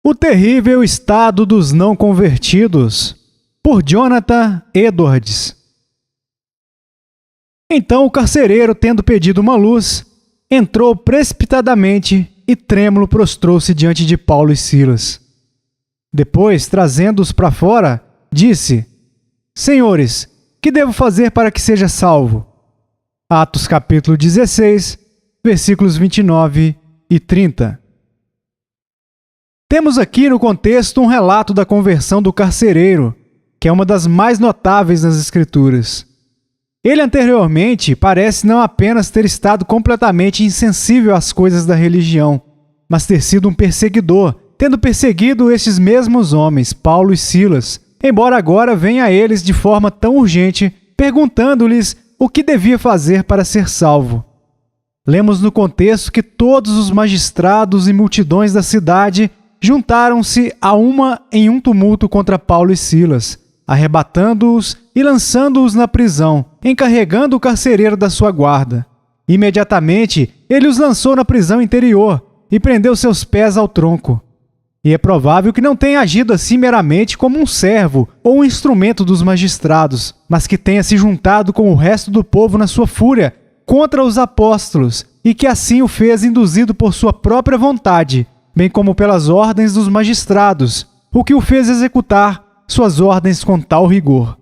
O terrível estado dos não convertidos, por Jonathan Edwards. Então o carcereiro, tendo pedido uma luz, entrou precipitadamente e trêmulo prostrou-se diante de Paulo e Silas. Depois, trazendo-os para fora, disse: Senhores, que devo fazer para que seja salvo? Atos capítulo 16, versículos 29 e 30. Temos aqui no contexto um relato da conversão do carcereiro, que é uma das mais notáveis nas Escrituras. Ele anteriormente parece não apenas ter estado completamente insensível às coisas da religião, mas ter sido um perseguidor, tendo perseguido estes mesmos homens, Paulo e Silas, embora agora venha a eles de forma tão urgente, perguntando-lhes o que devia fazer para ser salvo. Lemos no contexto que todos os magistrados e multidões da cidade juntaram-se em um tumulto contra Paulo e Silas, arrebatando-os e lançando-os na prisão, encarregando o carcereiro da sua guarda. Imediatamente, ele os lançou na prisão interior e prendeu seus pés ao tronco. E é provável que não tenha agido assim meramente como um servo ou um instrumento dos magistrados, mas que tenha se juntado com o resto do povo na sua fúria contra os apóstolos, e que assim o fez induzido por sua própria vontade, bem como pelas ordens dos magistrados, o que o fez executar suas ordens com tal rigor.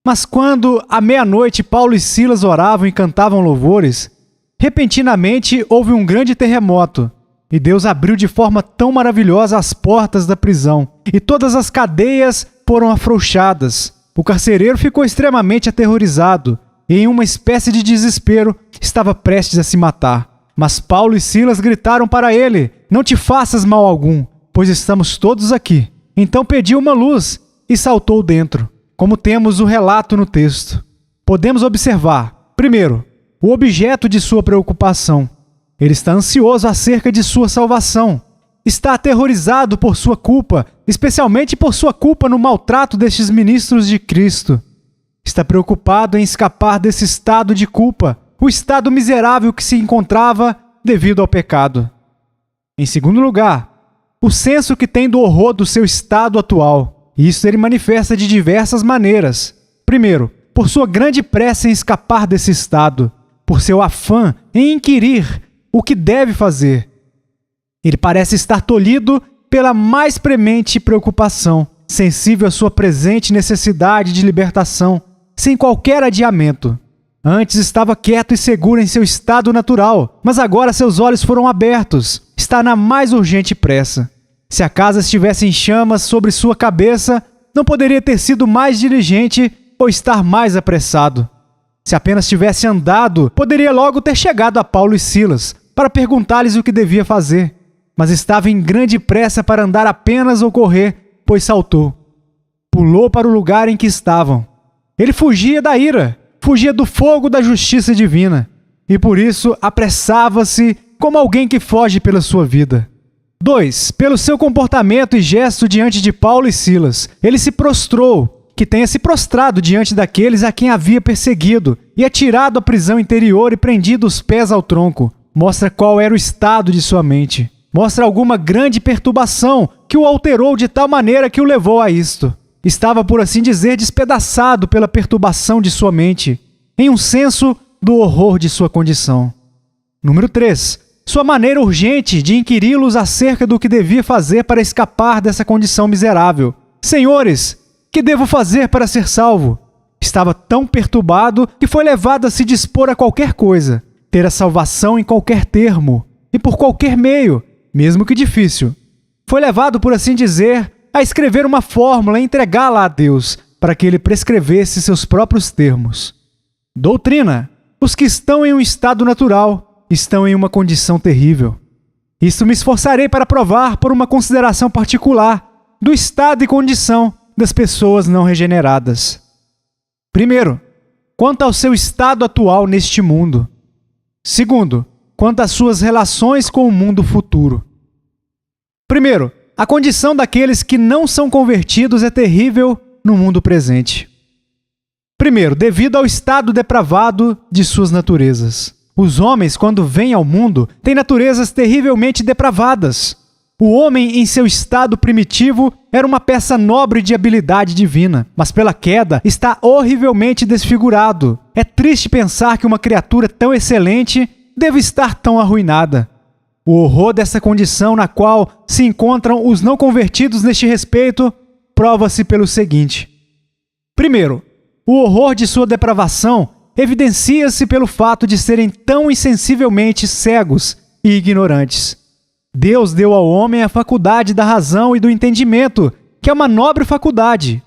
Mas quando, à meia-noite, Paulo e Silas oravam e cantavam louvores, repentinamente houve um grande terremoto, e Deus abriu de forma tão maravilhosa as portas da prisão, e todas as cadeias foram afrouxadas. O carcereiro ficou extremamente aterrorizado, e em uma espécie de desespero estava prestes a se matar. Mas Paulo e Silas gritaram para ele: Não te faças mal algum, pois estamos todos aqui. Então pediu uma luz e saltou dentro, como temos o relato no texto. Podemos observar, primeiro, o objeto de sua preocupação. Ele está ansioso acerca de sua salvação. Está aterrorizado por sua culpa, especialmente por sua culpa no maltrato destes ministros de Cristo. Está preocupado em escapar desse estado de culpa, o estado miserável que se encontrava devido ao pecado. Em segundo lugar, o senso que tem do horror do seu estado atual. Isso ele manifesta de diversas maneiras. Primeiro, por sua grande pressa em escapar desse estado, por seu afã em inquirir o que deve fazer. Ele parece estar tolhido pela mais premente preocupação, sensível à sua presente necessidade de libertação, sem qualquer adiamento. Antes estava quieto e seguro em seu estado natural, mas agora seus olhos foram abertos. Está na mais urgente pressa. Se a casa estivesse em chamas sobre sua cabeça, não poderia ter sido mais diligente ou estar mais apressado. Se apenas tivesse andado, poderia logo ter chegado a Paulo e Silas para perguntar-lhes o que devia fazer. Mas estava em grande pressa para andar apenas ou correr, pois saltou. Pulou para o lugar em que estavam. Ele fugia da ira, fugia do fogo da justiça divina, e por isso apressava-se como alguém que foge pela sua vida. 2. Pelo seu comportamento e gesto diante de Paulo e Silas, ele se prostrou, que tenha se prostrado diante daqueles a quem havia perseguido, e atirado à prisão interior e prendido os pés ao tronco. Mostra qual era o estado de sua mente. Mostra alguma grande perturbação que o alterou de tal maneira que o levou a isto. Estava, por assim dizer, despedaçado pela perturbação de sua mente, em um senso do horror de sua condição. Número 3. Sua maneira urgente de inquiri-los acerca do que devia fazer para escapar dessa condição miserável. Senhores, que devo fazer para ser salvo? Estava tão perturbado que foi levado a se dispor a qualquer coisa, ter a salvação em qualquer termo e por qualquer meio, mesmo que difícil. Foi levado, por assim dizer, a escrever uma fórmula e entregá-la a Deus, para que ele prescrevesse seus próprios termos. Doutrina: os que estão em um estado natural estão em uma condição terrível. Isto me esforçarei para provar por uma consideração particular do estado e condição das pessoas não regeneradas. Primeiro, quanto ao seu estado atual neste mundo. Segundo, quanto às suas relações com o mundo futuro. Primeiro, a condição daqueles que não são convertidos é terrível no mundo presente. Primeiro, devido ao estado depravado de suas naturezas. Os homens, quando vêm ao mundo, têm naturezas terrivelmente depravadas. O homem, em seu estado primitivo, era uma peça nobre de habilidade divina, mas pela queda está horrivelmente desfigurado. É triste pensar que uma criatura tão excelente deve estar tão arruinada. O horror dessa condição na qual se encontram os não convertidos neste respeito prova-se pelo seguinte. Primeiro, o horror de sua depravação evidencia-se pelo fato de serem tão insensivelmente cegos e ignorantes. Deus deu ao homem a faculdade da razão e do entendimento, que é uma nobre faculdade.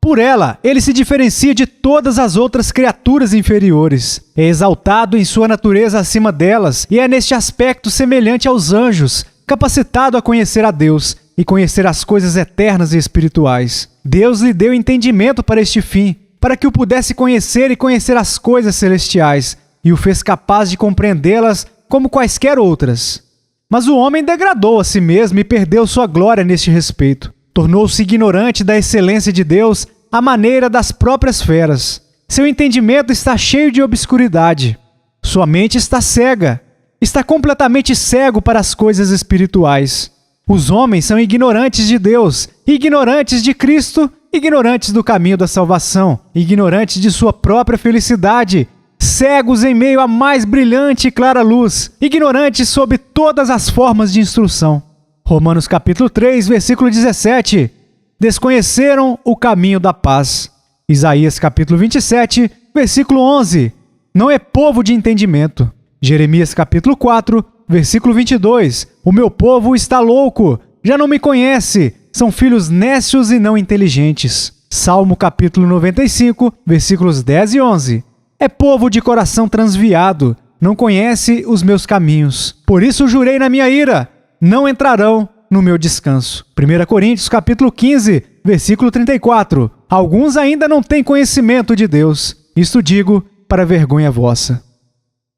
Por ela, ele se diferencia de todas as outras criaturas inferiores. É exaltado em sua natureza acima delas e é neste aspecto semelhante aos anjos, capacitado a conhecer a Deus e conhecer as coisas eternas e espirituais. Deus lhe deu entendimento para este fim, para que o pudesse conhecer e conhecer as coisas celestiais, e o fez capaz de compreendê-las como quaisquer outras. Mas o homem degradou a si mesmo e perdeu sua glória neste respeito. Tornou-se ignorante da excelência de Deus à maneira das próprias feras. Seu entendimento está cheio de obscuridade. Sua mente está cega. Está completamente cego para as coisas espirituais. Os homens são ignorantes de Deus, ignorantes de Cristo, ignorantes do caminho da salvação, ignorantes de sua própria felicidade, cegos em meio à mais brilhante e clara luz, ignorantes sob todas as formas de instrução. Romanos capítulo 3, versículo 17. Desconheceram o caminho da paz. Isaías capítulo 27, versículo 11. Não é povo de entendimento. Jeremias capítulo 4, versículo 22. O meu povo está louco, já não me conhece, são filhos nécios e não inteligentes. Salmo capítulo 95, versículos 10 e 11. É povo de coração transviado, não conhece os meus caminhos. Por isso jurei na minha ira, não entrarão no meu descanso. 1 Coríntios capítulo 15, versículo 34. Alguns ainda não têm conhecimento de Deus. Isto digo para vergonha vossa.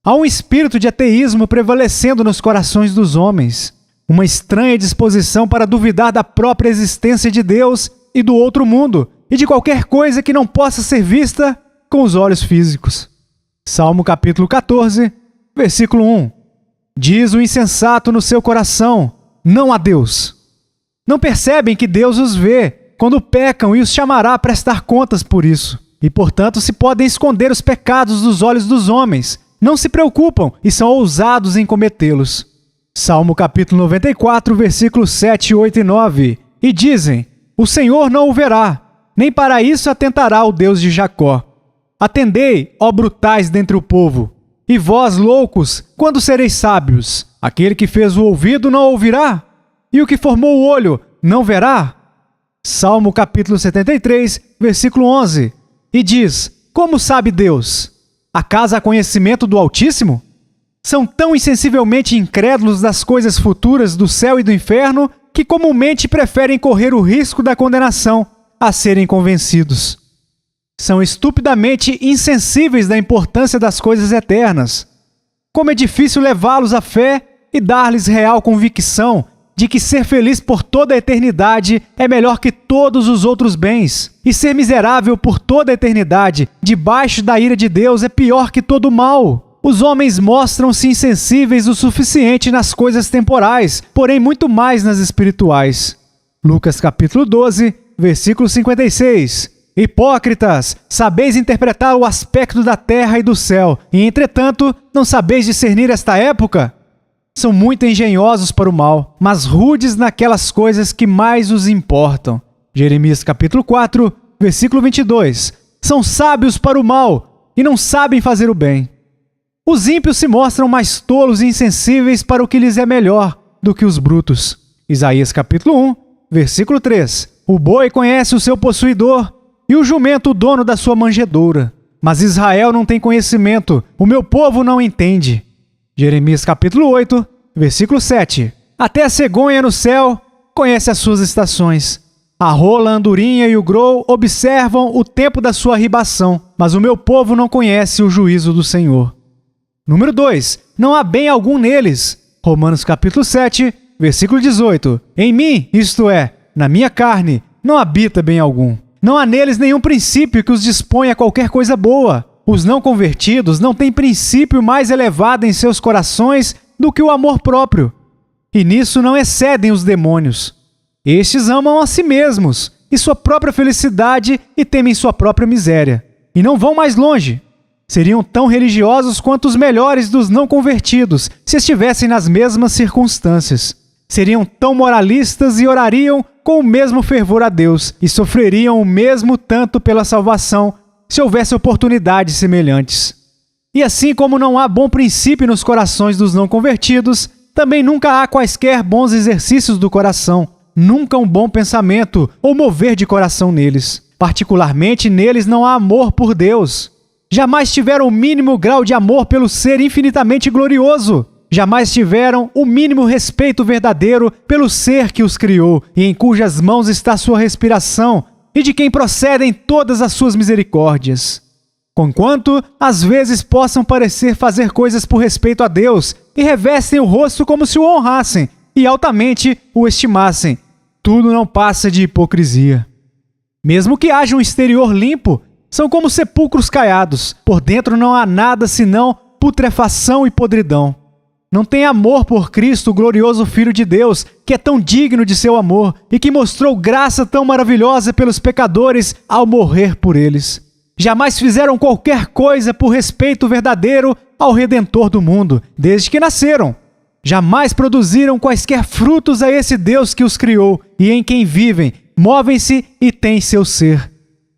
Há um espírito de ateísmo prevalecendo nos corações dos homens. Uma estranha disposição para duvidar da própria existência de Deus e do outro mundo, e de qualquer coisa que não possa ser vista com os olhos físicos. Salmo capítulo 14, versículo 1. Diz o insensato no seu coração, não há Deus. Não percebem que Deus os vê quando pecam e os chamará a prestar contas por isso. E, portanto, se podem esconder os pecados dos olhos dos homens. Não se preocupam e são ousados em cometê-los. Salmo capítulo 94, versículos 7, 8 e 9. E dizem, o Senhor não o verá, nem para isso atentará o Deus de Jacó. Atendei, ó brutais dentre o povo, e vós, loucos, quando sereis sábios? Aquele que fez o ouvido não ouvirá? E o que formou o olho não verá? Salmo capítulo 73, versículo 11. E diz, como sabe Deus? Acaso há conhecimento do Altíssimo? São tão insensivelmente incrédulos das coisas futuras do céu e do inferno que comumente preferem correr o risco da condenação a serem convencidos. São estupidamente insensíveis da importância das coisas eternas. Como é difícil levá-los à fé e dar-lhes real convicção de que ser feliz por toda a eternidade é melhor que todos os outros bens, e ser miserável por toda a eternidade, debaixo da ira de Deus, é pior que todo o mal. Os homens mostram-se insensíveis o suficiente nas coisas temporais, porém muito mais nas espirituais. Lucas capítulo 12, versículo 56. Hipócritas, sabeis interpretar o aspecto da terra e do céu, e entretanto não sabeis discernir esta época? São muito engenhosos para o mal, mas rudes naquelas coisas que mais os importam. Jeremias capítulo 4, versículo 22. São sábios para o mal e não sabem fazer o bem. Os ímpios se mostram mais tolos e insensíveis para o que lhes é melhor do que os brutos. Isaías capítulo 1, versículo 3. O boi conhece o seu possuidor e o jumento o dono da sua manjedoura. Mas Israel não tem conhecimento, o meu povo não entende. Jeremias capítulo 8, versículo 7. Até a cegonha no céu conhece as suas estações. A rola, a andorinha e o grou observam o tempo da sua ribação, mas o meu povo não conhece o juízo do Senhor. Número 2. Não há bem algum neles. Romanos capítulo 7, versículo 18. Em mim, isto é, na minha carne, não habita bem algum. Não há neles nenhum princípio que os disponha a qualquer coisa boa. Os não convertidos não têm princípio mais elevado em seus corações do que o amor próprio. e nisso não excedem os demônios. Estes amam a si mesmos e sua própria felicidade e temem sua própria miséria, e não vão mais longe. Seriam tão religiosos quanto os melhores dos não convertidos se estivessem nas mesmas circunstâncias. Seriam tão moralistas e orariam com o mesmo fervor a Deus e sofreriam o mesmo tanto pela salvação se houvesse oportunidades semelhantes. E assim como não há bom princípio nos corações dos não convertidos, também nunca há quaisquer bons exercícios do coração, nunca um bom pensamento ou mover de coração neles. Particularmente neles não há amor por Deus. Jamais tiveram o mínimo grau de amor pelo ser infinitamente glorioso. Jamais tiveram o mínimo respeito verdadeiro pelo ser que os criou e em cujas mãos está sua respiração e de quem procedem todas as suas misericórdias. Conquanto, às vezes, possam parecer fazer coisas por respeito a Deus e revestem o rosto como se o honrassem e altamente o estimassem, tudo não passa de hipocrisia. Mesmo que haja um exterior limpo, são como sepulcros caiados. Por dentro não há nada senão putrefação e podridão. Não tem amor por Cristo, o glorioso Filho de Deus, que é tão digno de seu amor e que mostrou graça tão maravilhosa pelos pecadores ao morrer por eles. Jamais fizeram qualquer coisa por respeito verdadeiro ao Redentor do mundo, desde que nasceram. Jamais produziram quaisquer frutos a esse Deus que os criou e em quem vivem, movem-se e têm seu ser.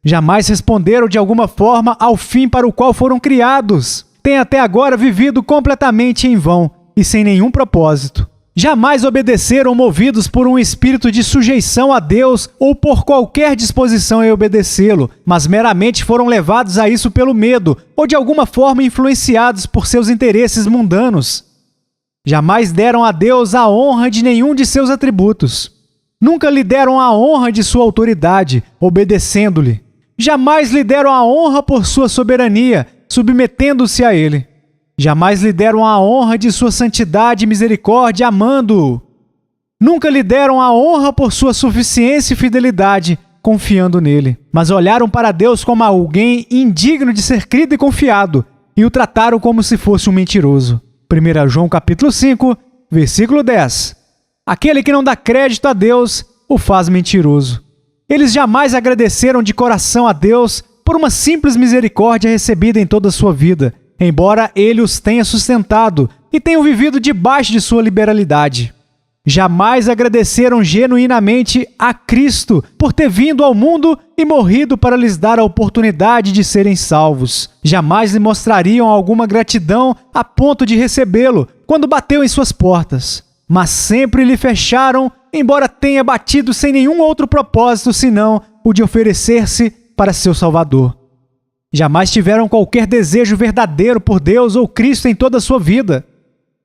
Jamais responderam de alguma forma ao fim para o qual foram criados. Têm até agora vivido completamente em vão e sem nenhum propósito. Jamais obedeceram movidos por um espírito de sujeição a Deus ou por qualquer disposição em obedecê-lo, mas meramente foram levados a isso pelo medo ou de alguma forma influenciados por seus interesses mundanos. Jamais deram a Deus a honra de nenhum de seus atributos. Nunca lhe deram a honra de sua autoridade, obedecendo-lhe. Jamais lhe deram a honra por sua soberania, submetendo-se a ele. Jamais lhe deram a honra de sua santidade e misericórdia, amando-o. Nunca lhe deram a honra por sua suficiência e fidelidade, confiando nele. Mas olharam para Deus como alguém indigno de ser crido e confiado, e o trataram como se fosse um mentiroso. 1 João capítulo 5, versículo 10. Aquele que não dá crédito a Deus, o faz mentiroso. Eles jamais agradeceram de coração a Deus por uma simples misericórdia recebida em toda a sua vida, embora Ele os tenha sustentado e tenham vivido debaixo de sua liberalidade. Jamais agradeceram genuinamente a Cristo por ter vindo ao mundo e morrido para lhes dar a oportunidade de serem salvos. Jamais lhe mostrariam alguma gratidão a ponto de recebê-lo quando bateu em suas portas. Mas sempre lhe fecharam, embora tenha batido sem nenhum outro propósito senão o de oferecer-se para seu Salvador. Jamais tiveram qualquer desejo verdadeiro por Deus ou Cristo em toda a sua vida.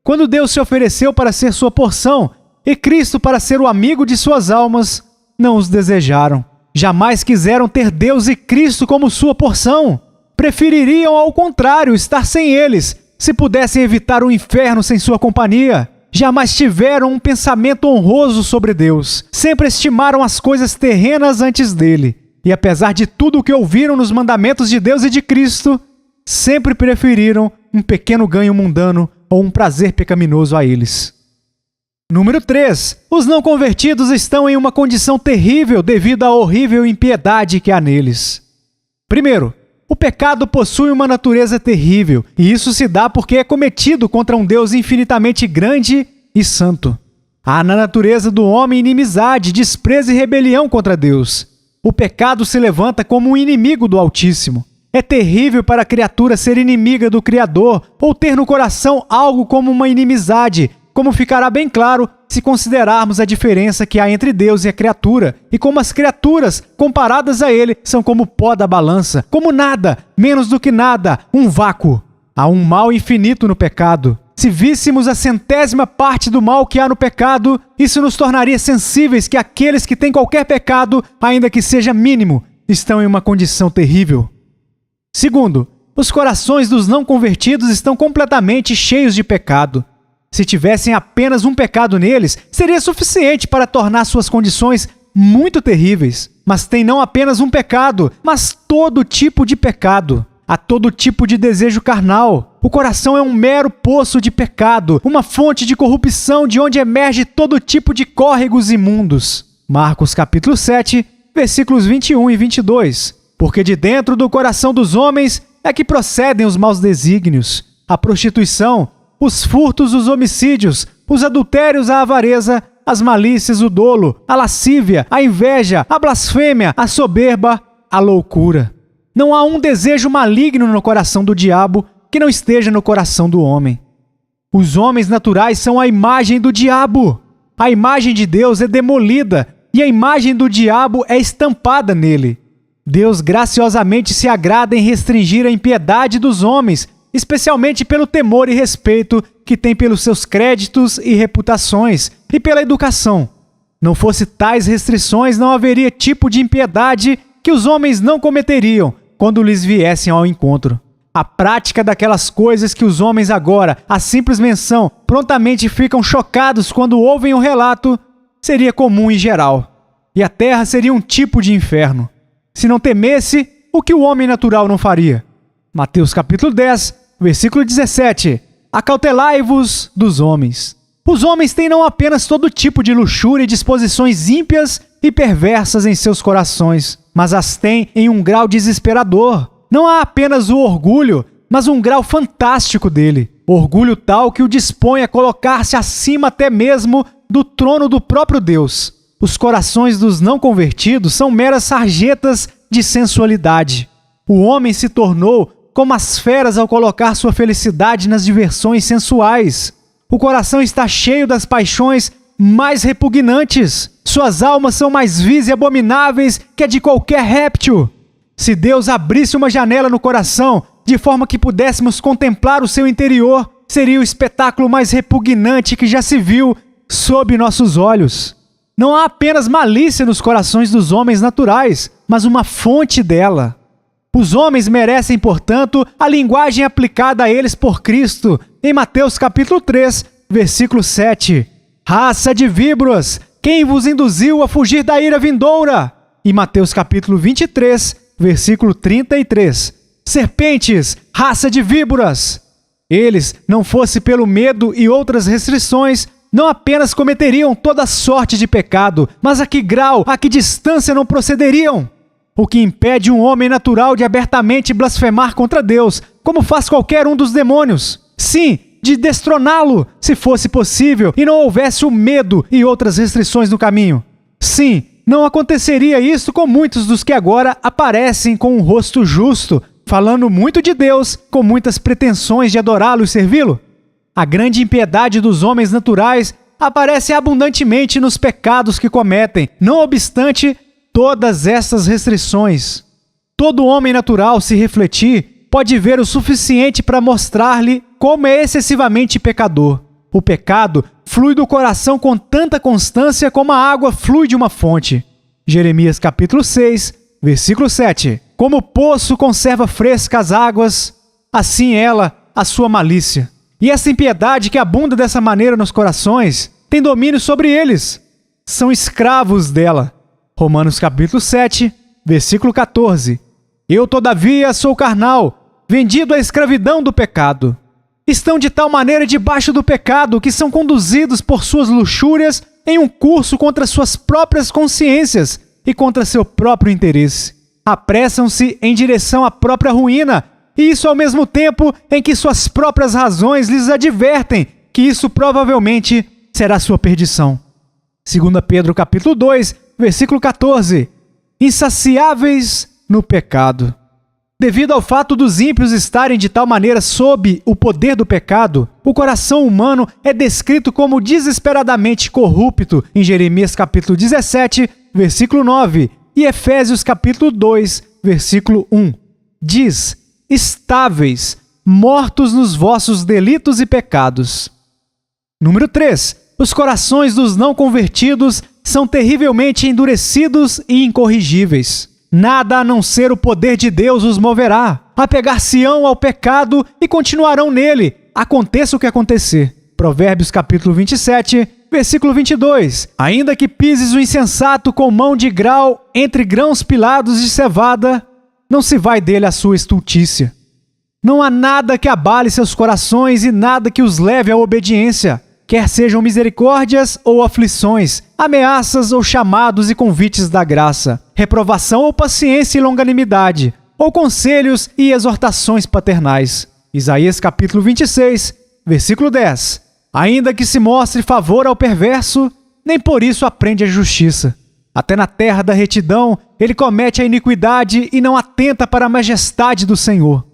Quando Deus se ofereceu para ser sua porção e Cristo para ser o amigo de suas almas, não os desejaram. Jamais quiseram ter Deus e Cristo como sua porção. Prefeririam, ao contrário, estar sem eles, se pudessem evitar o inferno sem sua companhia. Jamais tiveram um pensamento honroso sobre Deus. Sempre estimaram as coisas terrenas antes dele. E apesar de tudo o que ouviram nos mandamentos de Deus e de Cristo, sempre preferiram um pequeno ganho mundano ou um prazer pecaminoso a eles. Número 3. Os não convertidos estão em uma condição terrível devido à horrível impiedade que há neles. Primeiro, o pecado possui uma natureza terrível, e isso se dá porque é cometido contra um Deus infinitamente grande e santo. Há na natureza do homem inimizade, desprezo e rebelião contra Deus. O pecado se levanta como um inimigo do Altíssimo. É terrível para a criatura ser inimiga do Criador ou ter no coração algo como uma inimizade, como ficará bem claro se considerarmos a diferença que há entre Deus e a criatura, e como as criaturas, comparadas a Ele, são como pó da balança, como nada, menos do que nada, um vácuo. Há um mal infinito no pecado. Se víssemos a 100ª parte do mal que há no pecado, isso nos tornaria sensíveis que aqueles que têm qualquer pecado, ainda que seja mínimo, estão em uma condição terrível. Segundo, os corações dos não convertidos estão completamente cheios de pecado. Se tivessem apenas um pecado neles, seria suficiente para tornar suas condições muito terríveis. Mas têm não apenas um pecado, mas todo tipo de pecado. a todo tipo de desejo carnal. O coração é um mero poço de pecado, uma fonte de corrupção de onde emerge todo tipo de córregos imundos. Marcos capítulo 7, versículos 21 e 22. Porque de dentro do coração dos homens é que procedem os maus desígnios, a prostituição, os furtos, os homicídios, os adultérios, a avareza, as malícias, o dolo, a lascívia, a inveja, a blasfêmia, a soberba, a loucura. Não há um desejo maligno no coração do diabo que não esteja no coração do homem. Os homens naturais são a imagem do diabo. A imagem de Deus é demolida e a imagem do diabo é estampada nele. Deus graciosamente se agrada em restringir a impiedade dos homens, especialmente pelo temor e respeito que tem pelos seus créditos e reputações e pela educação. Não fosse tais restrições, não haveria tipo de impiedade que os homens não cometeriam quando lhes viessem ao encontro. A prática daquelas coisas que os homens agora, a simples menção, prontamente ficam chocados quando ouvem o relato, seria comum em geral. E a terra seria um tipo de inferno. Se não temesse, o que o homem natural não faria? Mateus capítulo 10, versículo 17. Acautelai-vos dos homens. Os homens têm não apenas todo tipo de luxúria e disposições ímpias e perversas em seus corações, mas as têm em um grau desesperador. Não há apenas o orgulho, mas um grau fantástico dele. Orgulho tal que o dispõe a colocar-se acima até mesmo do trono do próprio Deus. Os corações dos não convertidos são meras sarjetas de sensualidade. O homem se tornou como as feras ao colocar sua felicidade nas diversões sensuais. O coração está cheio das paixões mais repugnantes. Suas almas são mais vis e abomináveis que a de qualquer réptil. Se Deus abrisse uma janela no coração, de forma que pudéssemos contemplar o seu interior, seria o espetáculo mais repugnante que já se viu sob nossos olhos. Não há apenas malícia nos corações dos homens naturais, mas uma fonte dela. Os homens merecem, portanto, a linguagem aplicada a eles por Cristo, em Mateus capítulo 3, versículo 7. Raça de víboras, quem vos induziu a fugir da ira vindoura? Em Mateus capítulo 23, versículo 33. Serpentes, raça de víboras. Eles, não fosse pelo medo e outras restrições, não apenas cometeriam toda sorte de pecado, mas a que grau, a que distância não procederiam? O que impede um homem natural de abertamente blasfemar contra Deus, como faz qualquer um dos demônios? Sim, de destroná-lo, se fosse possível, e não houvesse o medo e outras restrições no caminho. Sim, não aconteceria isso com muitos dos que agora aparecem com um rosto justo, falando muito de Deus, com muitas pretensões de adorá-lo e servi-lo. A grande impiedade dos homens naturais aparece abundantemente nos pecados que cometem, não obstante todas essas restrições. Todo homem natural, se refletir, pode ver o suficiente para mostrar-lhe como é excessivamente pecador. O pecado flui do coração com tanta constância como a água flui de uma fonte. Jeremias capítulo 6, versículo 7. Como o poço conserva frescas as águas, assim ela a sua malícia. E essa impiedade que abunda dessa maneira nos corações tem domínio sobre eles. São escravos dela. Romanos capítulo 7, versículo 14. Eu, todavia, sou carnal, vendido à escravidão do pecado. Estão de tal maneira debaixo do pecado que são conduzidos por suas luxúrias em um curso contra suas próprias consciências e contra seu próprio interesse. Apressam-se em direção à própria ruína, e isso ao mesmo tempo em que suas próprias razões lhes advertem que isso provavelmente será sua perdição. 2 Pedro capítulo 2, versículo 14. Insaciáveis no pecado. Devido ao fato dos ímpios estarem de tal maneira sob o poder do pecado, o coração humano é descrito como desesperadamente corrupto em Jeremias capítulo 17, versículo 9, e Efésios capítulo 2, versículo 1. Diz: estáveis, mortos nos vossos delitos e pecados. Número 3. Os corações dos não convertidos são terrivelmente endurecidos e incorrigíveis. Nada a não ser o poder de Deus os moverá. Apegar-se-ão ao pecado e continuarão nele, aconteça o que acontecer. Provérbios capítulo 27, versículo 22. Ainda que pises o insensato com mão de grau entre grãos pilados de cevada, não se vai dele a sua estultícia. Não há nada que abale seus corações e nada que os leve à obediência, quer sejam misericórdias ou aflições, ameaças ou chamados e convites da graça, reprovação ou paciência e longanimidade, ou conselhos e exortações paternais. Isaías capítulo 26, versículo 10. Ainda que se mostre favor ao perverso, nem por isso aprende a justiça. Até na terra da retidão, ele comete a iniquidade e não atenta para a majestade do Senhor.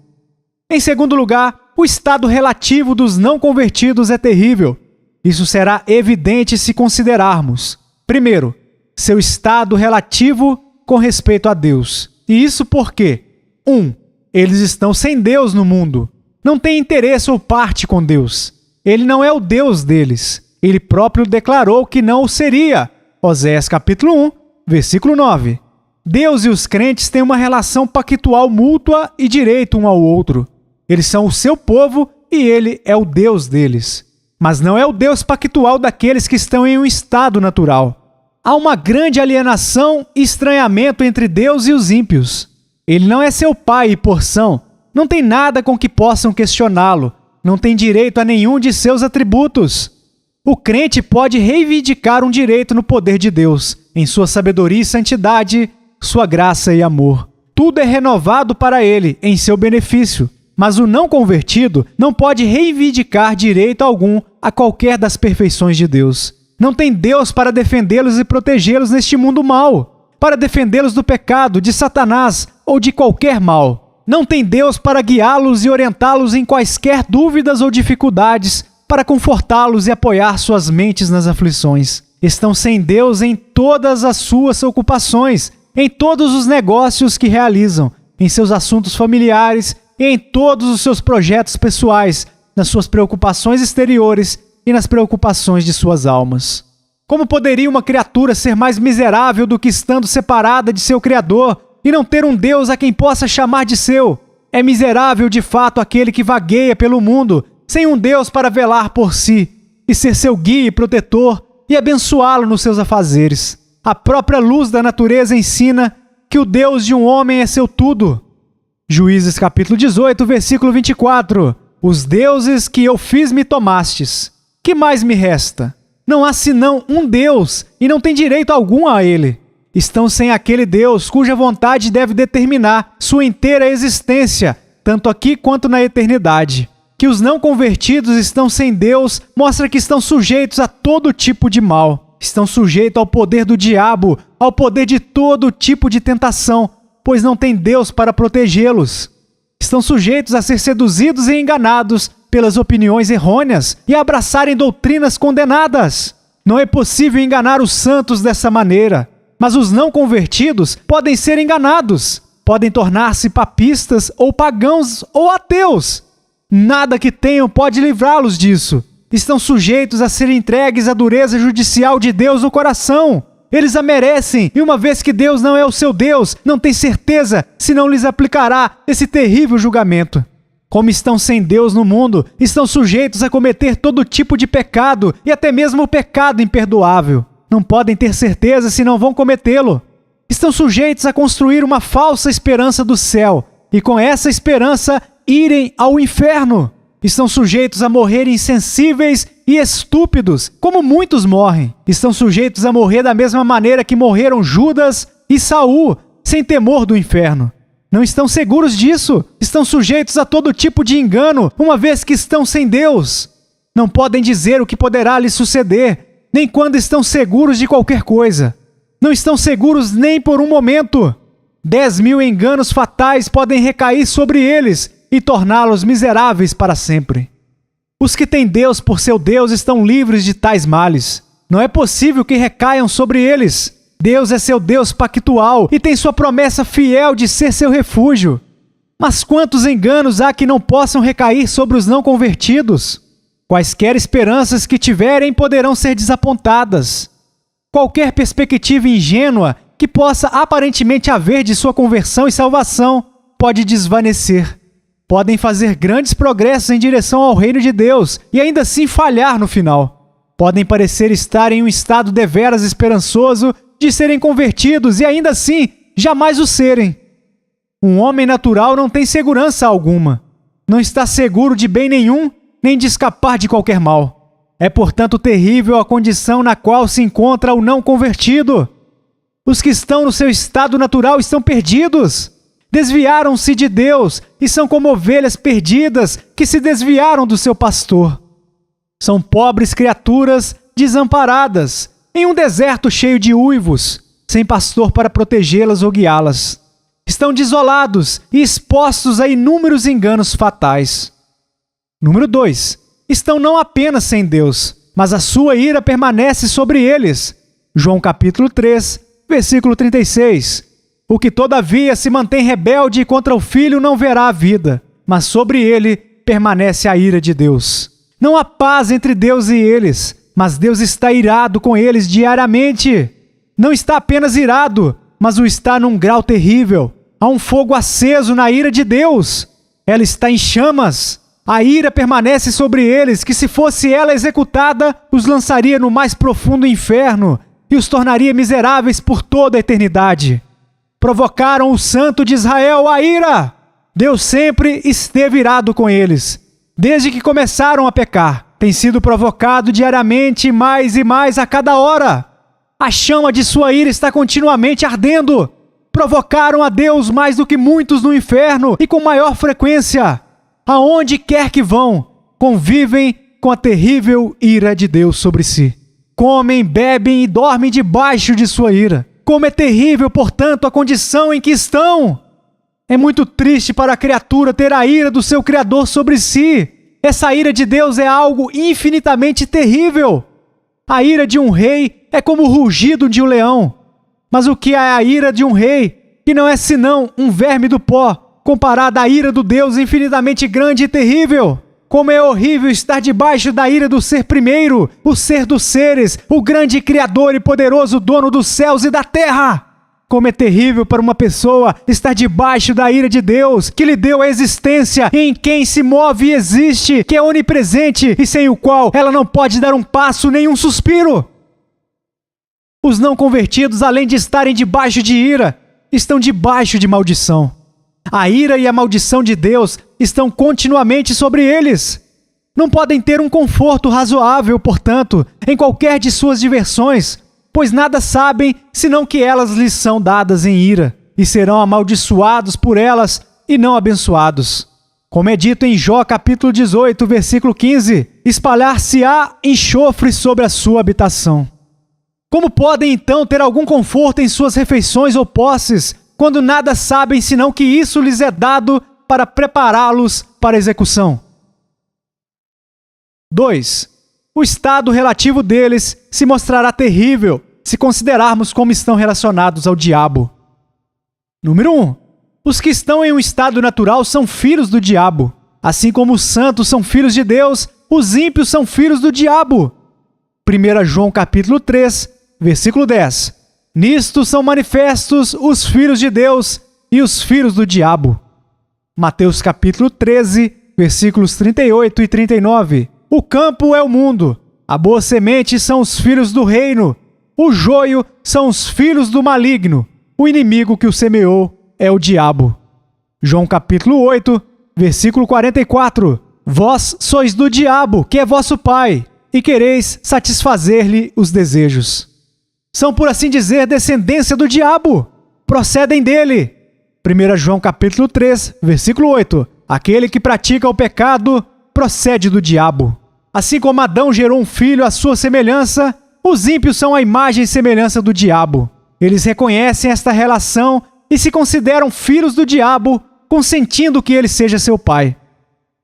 Em segundo lugar, o estado relativo dos não convertidos é terrível. Isso será evidente se considerarmos, primeiro, seu estado relativo com respeito a Deus. E isso por quê? 1. Eles estão sem Deus no mundo. Não têm interesse ou parte com Deus. Ele não é o Deus deles. Ele próprio declarou que não o seria. Oséias capítulo 1, versículo 9. Deus e os crentes têm uma relação pactual mútua e direito um ao outro. Eles são o seu povo e ele é o Deus deles. Mas não é o Deus pactual daqueles que estão em um estado natural. Há uma grande alienação e estranhamento entre Deus e os ímpios. Ele não é seu pai e porção. Não tem nada com que possam questioná-lo. Não tem direito a nenhum de seus atributos. O crente pode reivindicar um direito no poder de Deus, em sua sabedoria e santidade, sua graça e amor. Tudo é renovado para ele, em seu benefício. Mas o não convertido não pode reivindicar direito algum a qualquer das perfeições de Deus. Não tem Deus para defendê-los e protegê-los neste mundo mau, para defendê-los do pecado, de Satanás ou de qualquer mal. Não tem Deus para guiá-los e orientá-los em quaisquer dúvidas ou dificuldades, para confortá-los e apoiar suas mentes nas aflições. Estão sem Deus em todas as suas ocupações, em todos os negócios que realizam, em seus assuntos familiares e em todos os seus projetos pessoais, nas suas preocupações exteriores e nas preocupações de suas almas. Como poderia uma criatura ser mais miserável do que estando separada de seu Criador e não ter um Deus a quem possa chamar de seu? É miserável de fato aquele que vagueia pelo mundo, sem um Deus para velar por si, e ser seu guia e protetor, e abençoá-lo nos seus afazeres. A própria luz da natureza ensina que o Deus de um homem é seu tudo. Juízes capítulo 18, versículo 24. Os deuses que eu fiz me tomastes. Que mais me resta? Não há senão um Deus, e não tem direito algum a ele. Estão sem aquele Deus cuja vontade deve determinar sua inteira existência, tanto aqui quanto na eternidade. Que os não convertidos estão sem Deus mostra que estão sujeitos a todo tipo de mal. Estão sujeitos ao poder do diabo, ao poder de todo tipo de tentação, pois não tem Deus para protegê-los. Estão sujeitos a ser seduzidos e enganados pelas opiniões errôneas e a abraçarem doutrinas condenadas. Não é possível enganar os santos dessa maneira, mas os não convertidos podem ser enganados, podem tornar-se papistas ou pagãos ou ateus. Nada que tenham pode livrá-los disso. Estão sujeitos a serem entregues à dureza judicial de Deus no coração. Eles a merecem, e uma vez que Deus não é o seu Deus, não tem certeza se não lhes aplicará esse terrível julgamento. Como estão sem Deus no mundo, estão sujeitos a cometer todo tipo de pecado, e até mesmo o pecado imperdoável. Não podem ter certeza se não vão cometê-lo. Estão sujeitos a construir uma falsa esperança do céu, e com essa esperança irem ao inferno. Estão sujeitos a morrer insensíveis e estúpidos, como muitos morrem. Estão sujeitos a morrer da mesma maneira que morreram Judas e Saul, sem temor do inferno. Não estão seguros disso. Estão sujeitos a todo tipo de engano, uma vez que estão sem Deus. Não podem dizer o que poderá lhes suceder, nem quando estão seguros de qualquer coisa. Não estão seguros nem por um momento. 10.000 enganos fatais podem recair sobre eles e torná-los miseráveis para sempre. Os que têm Deus por seu Deus estão livres de tais males. Não é possível que recaiam sobre eles. Deus é seu Deus pactual e tem sua promessa fiel de ser seu refúgio. Mas quantos enganos há que não possam recair sobre os não convertidos? Quaisquer esperanças que tiverem poderão ser desapontadas. Qualquer perspectiva ingênua que possa aparentemente haver de sua conversão e salvação pode desvanecer. Podem fazer grandes progressos em direção ao reino de Deus e ainda assim falhar no final. Podem parecer estar em um estado deveras esperançoso de serem convertidos e ainda assim jamais o serem. Um homem natural não tem segurança alguma. Não está seguro de bem nenhum, nem de escapar de qualquer mal. É, portanto, terrível a condição na qual se encontra o não convertido. Os que estão no seu estado natural estão perdidos. Desviaram-se de Deus e são como ovelhas perdidas que se desviaram do seu pastor. São pobres criaturas desamparadas, em um deserto cheio de uivos, sem pastor para protegê-las ou guiá-las. Estão desolados e expostos a inúmeros enganos fatais. Número 2. Estão não apenas sem Deus, mas a sua ira permanece sobre eles. João capítulo 3, versículo 36. O que todavia se mantém rebelde contra o Filho não verá a vida, mas sobre ele permanece a ira de Deus. Não há paz entre Deus e eles, mas Deus está irado com eles diariamente. Não está apenas irado, mas o está num grau terrível. Há um fogo aceso na ira de Deus. Ela está em chamas. A ira permanece sobre eles, que se fosse ela executada, os lançaria no mais profundo inferno e os tornaria miseráveis por toda a eternidade. Provocaram o Santo de Israel à ira. Deus sempre esteve irado com eles. Desde que começaram a pecar, tem sido provocado diariamente mais e mais a cada hora. A chama de sua ira está continuamente ardendo. Provocaram a Deus mais do que muitos no inferno e com maior frequência. Aonde quer que vão, convivem com a terrível ira de Deus sobre si. Comem, bebem e dormem debaixo de sua ira. Como é terrível, portanto, a condição em que estão! É muito triste para a criatura ter a ira do seu Criador sobre si. Essa ira de Deus é algo infinitamente terrível. A ira de um rei é como o rugido de um leão. Mas o que é a ira de um rei, que não é senão um verme do pó, comparada à ira do Deus infinitamente grande e terrível? Como é horrível estar debaixo da ira do ser primeiro, o ser dos seres, o grande Criador e poderoso dono dos céus e da terra! Como é terrível para uma pessoa estar debaixo da ira de Deus, que lhe deu a existência, em quem se move e existe, que é onipresente e sem o qual ela não pode dar um passo nem um suspiro. Os não convertidos, além de estarem debaixo de ira, estão debaixo de maldição. A ira e a maldição de Deus estão continuamente sobre eles. Não podem ter um conforto razoável, portanto, em qualquer de suas diversões, pois nada sabem senão que elas lhes são dadas em ira, e serão amaldiçoados por elas e não abençoados. Como é dito em Jó capítulo 18, versículo 15, espalhar-se-á enxofre sobre a sua habitação. Como podem então ter algum conforto em suas refeições ou posses, quando nada sabem senão que isso lhes é dado para prepará-los para a execução? 2. O estado relativo deles se mostrará terrível se considerarmos como estão relacionados ao diabo. Número 1. Os que estão em um estado natural são filhos do diabo. Assim como os santos são filhos de Deus, os ímpios são filhos do diabo. 1 João capítulo 3, versículo 10. Nisto são manifestos os filhos de Deus e os filhos do diabo. Mateus capítulo 13, versículos 38 e 39. O campo é o mundo, a boa semente são os filhos do reino, o joio são os filhos do maligno, o inimigo que o semeou é o diabo. João capítulo 8, versículo 44. Vós sois do diabo, que é vosso pai, e quereis satisfazer-lhe os desejos. São, por assim dizer, descendência do diabo, procedem dele. 1 João capítulo 3, versículo 8. Aquele que pratica o pecado procede do diabo. Assim como Adão gerou um filho à sua semelhança, os ímpios são a imagem e semelhança do diabo. Eles reconhecem esta relação e se consideram filhos do diabo, consentindo que ele seja seu pai.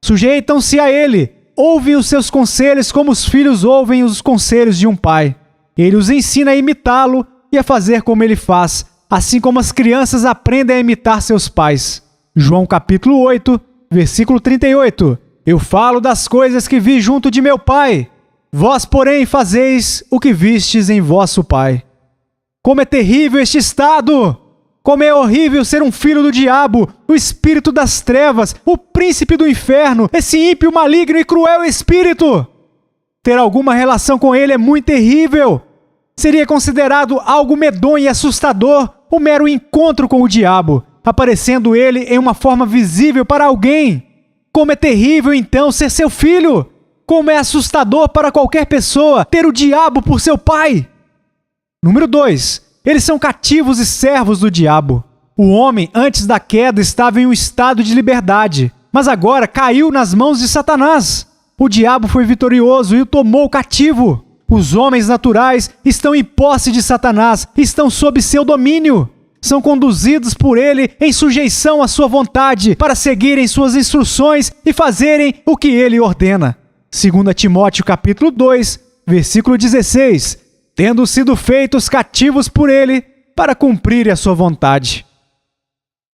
Sujeitam-se a ele, ouvem os seus conselhos como os filhos ouvem os conselhos de um pai. Ele os ensina a imitá-lo e a fazer como ele faz, assim como as crianças aprendem a imitar seus pais. João capítulo 8, versículo 38. Eu falo das coisas que vi junto de meu pai. Vós, porém, fazeis o que vistes em vosso pai. Como é terrível este estado! Como é horrível ser um filho do diabo, o espírito das trevas, o príncipe do inferno, esse ímpio, maligno e cruel espírito! Ter alguma relação com ele é muito terrível. Seria considerado algo medonho e assustador o mero encontro com o diabo, aparecendo ele em uma forma visível para alguém. Como é terrível, então, ser seu filho! Como é assustador para qualquer pessoa ter o diabo por seu pai! Número 2. Eles são cativos e servos do diabo. O homem, antes da queda, estava em um estado de liberdade, mas agora caiu nas mãos de Satanás. O diabo foi vitorioso e o tomou cativo. Os homens naturais estão em posse de Satanás, estão sob seu domínio. São conduzidos por ele em sujeição à sua vontade, para seguirem suas instruções e fazerem o que ele ordena. 2 Timóteo capítulo 2, versículo 16. Tendo sido feitos cativos por ele, para cumprir a sua vontade.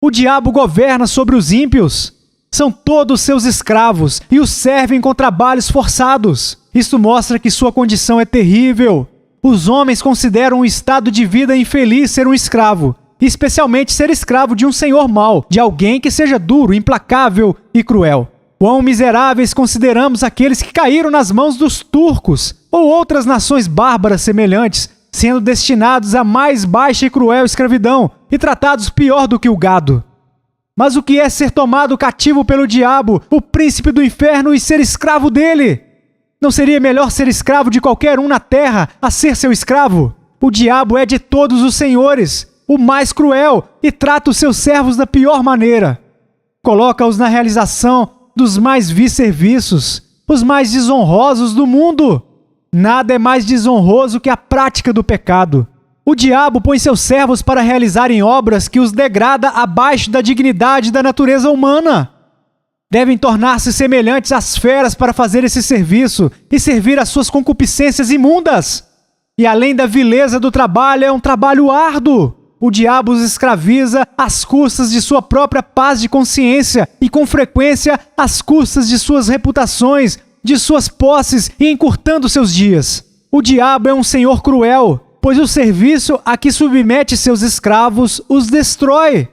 O diabo governa sobre os ímpios. São todos seus escravos e os servem com trabalhos forçados. Isto mostra que sua condição é terrível. Os homens consideram um estado de vida infeliz ser um escravo, especialmente ser escravo de um senhor mau, de alguém que seja duro, implacável e cruel. Quão miseráveis consideramos aqueles que caíram nas mãos dos turcos ou outras nações bárbaras semelhantes, sendo destinados à mais baixa e cruel escravidão e tratados pior do que o gado. Mas o que é ser tomado cativo pelo diabo, o príncipe do inferno, e ser escravo dele? Não seria melhor ser escravo de qualquer um na terra a ser seu escravo? O diabo é de todos os senhores, o mais cruel, e trata os seus servos da pior maneira. Coloca-os na realização dos mais vis serviços, os mais desonrosos do mundo. Nada é mais desonroso que a prática do pecado. O diabo põe seus servos para realizarem obras que os degrada abaixo da dignidade da natureza humana. Devem tornar-se semelhantes às feras para fazer esse serviço e servir às suas concupiscências imundas. E além da vileza do trabalho, é um trabalho árduo. O diabo os escraviza às custas de sua própria paz de consciência e, com frequência, às custas de suas reputações, de suas posses e encurtando seus dias. O diabo é um senhor cruel, pois o serviço a que submete seus escravos os destrói.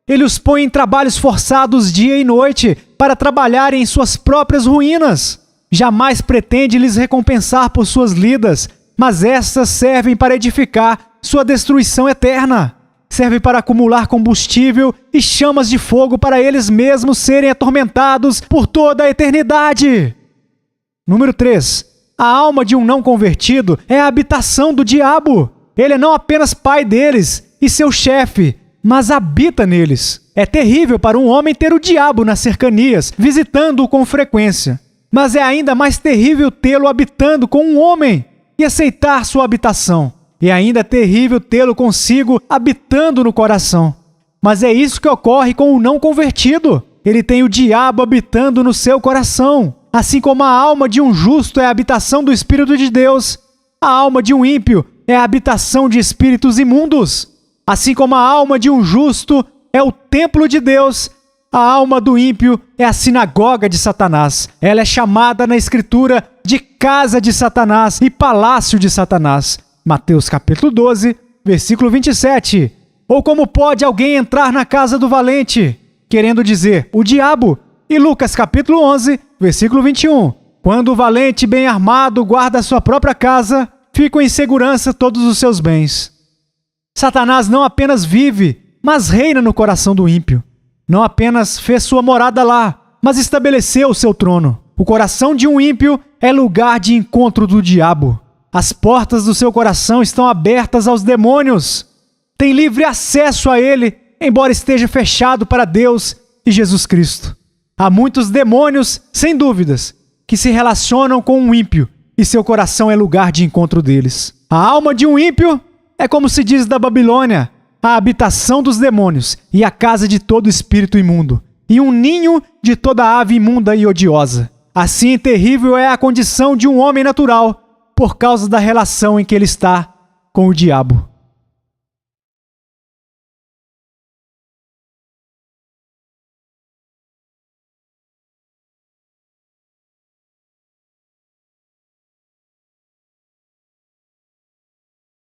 Ele os põe em trabalhos forçados dia e noite para trabalharem em suas próprias ruínas. Jamais pretende lhes recompensar por suas lidas, mas estas servem para edificar sua destruição eterna. Serve para acumular combustível e chamas de fogo para eles mesmos serem atormentados por toda a eternidade. Número 3. A alma de um não convertido é a habitação do diabo. Ele é não apenas pai deles e seu chefe, mas habita neles. É terrível para um homem ter o diabo nas cercanias, visitando-o com frequência. Mas é ainda mais terrível tê-lo habitando com um homem e aceitar sua habitação. E ainda é terrível tê-lo consigo habitando no coração. Mas é isso que ocorre com o não convertido. Ele tem o diabo habitando no seu coração. Assim como a alma de um justo é a habitação do Espírito de Deus, a alma de um ímpio é a habitação de espíritos imundos. Assim como a alma de um justo é o templo de Deus, a alma do ímpio é a sinagoga de Satanás. Ela é chamada na Escritura de casa de Satanás e palácio de Satanás. Mateus capítulo 12, versículo 27. Ou como pode alguém entrar na casa do valente, querendo dizer, o diabo? E Lucas capítulo 11, versículo 21. Quando o valente bem armado guarda a sua própria casa, ficam em segurança todos os seus bens. Satanás não apenas vive, mas reina no coração do ímpio. Não apenas fez sua morada lá, mas estabeleceu o seu trono. O coração de um ímpio é lugar de encontro do diabo. As portas do seu coração estão abertas aos demônios. Tem livre acesso a ele, embora esteja fechado para Deus e Jesus Cristo. Há muitos demônios, sem dúvidas, que se relacionam com um ímpio e seu coração é lugar de encontro deles. A alma de um ímpio é, como se diz da Babilônia, a habitação dos demônios e a casa de todo espírito imundo, e um ninho de toda ave imunda e odiosa. Assim terrível é a condição de um homem natural, por causa da relação em que ele está com o diabo.